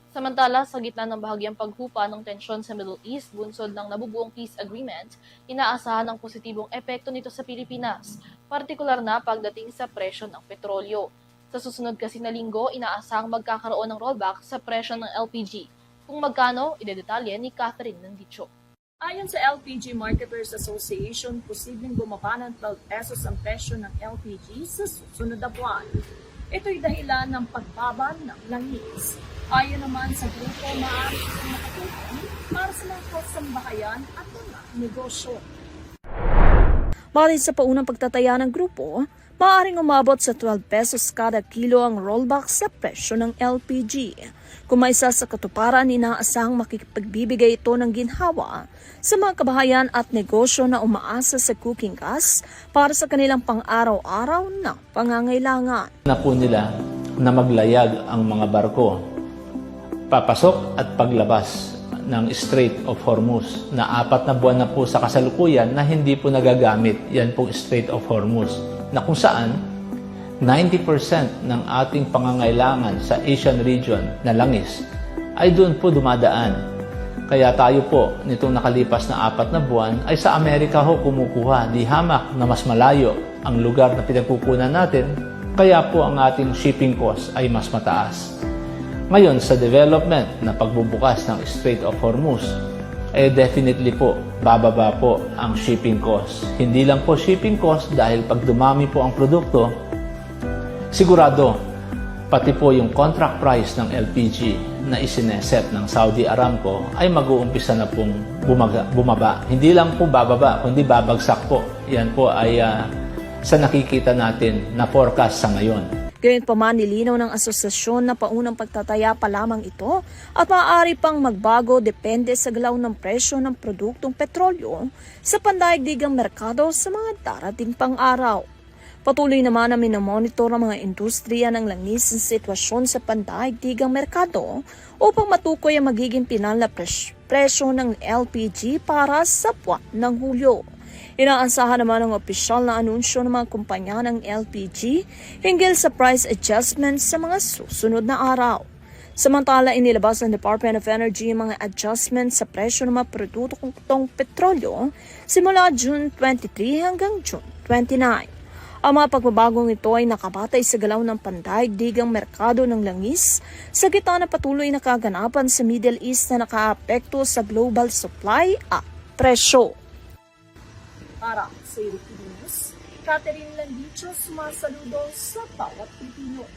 Samantala, sa gitna ng bahagyang paghupa ng tensyon sa Middle East, bunsod ng nabubuong peace agreement, inaasahan ang positibong epekto nito sa Pilipinas, partikular na pagdating sa presyo ng petrolyo. Sa susunod kasi na linggo, inaasahang magkakaroon ng rollback sa presyo ng LPG. Kung magkano, idedetalye ni Catherine Nandicho. Ayon sa LPG Marketers Association, posibleng bumaba ng 12 pesos ang presyo ng LPG sa susunod na buwan. Ito'y dahilan ng pagbaba ng langis. Ayon naman sa grupo, maaari itong makatulong para sa mga kasambahayan at mga negosyo. Bali sa paunang pagtataya ng grupo, maaaring umabot sa 12 pesos kada kilo ang rollback sa presyo ng LPG. Kung may isa sa katuparan, inaasahang makipagbibigay ito ng ginhawa sa mga kabahayan at negosyo na umaasa sa cooking gas para sa kanilang pang-araw-araw na pangangailangan. Na po nila na maglayag ang mga barko, papasok at paglabas ng Strait of Hormuz na 4 na buwan na po sa kasalukuyan na hindi po nagagamit. Yan pong Strait of Hormuz na kung saan 90% ng ating pangangailangan sa Asian region na langis ay doon po dumadaan. Kaya tayo po nitong nakalipas na 4 na buwan ay sa Amerika ho kumukuha, di hamak na mas malayo ang lugar na pinagkukunan natin, kaya po ang ating shipping cost ay mas mataas. Ngayon, sa development na pagbubukas ng Strait of Hormuz, definitely po, bababa po ang shipping cost. Hindi lang po shipping cost dahil pag dumami po ang produkto, sigurado, pati po yung contract price ng LPG na isineset ng Saudi Aramco ay mag-uumpisa na pong bumaba. Hindi lang po bababa, kundi babagsak po. Yan po ay sa nakikita natin na forecast sa ngayon. Gayunpaman, nilinaw ng asosasyon na paunang pagtataya pa lamang ito at maaari pang magbago depende sa galaw ng presyo ng produktong petrolyo sa pandaigdigang merkado sa mga darating pang araw. Patuloy naman na minomonitor ang mga industriya ng langis sa sitwasyon sa pandaigdigang merkado upang matukoy ang magiging pinal na presyo ng LPG para sa buwan ng Hulyo. Inaasahan naman ang opisyal na anunsyo ng mga kumpanya ng LPG hinggil sa price adjustment sa mga susunod na araw. Samantala, inilabas ng Department of Energy ang mga adjustment sa presyo ng mga produktong petrolyo simula June 23 hanggang June 29. Ang mga pagbabagong ito ay nakabatay sa galaw ng pandaigdigang merkado ng langis sa gitna na patuloy na kaganapan sa Middle East na nakaapekto sa global supply at presyo. Para sa European News, Catherine Landicho, sumasaludo sa bawat Pilipino.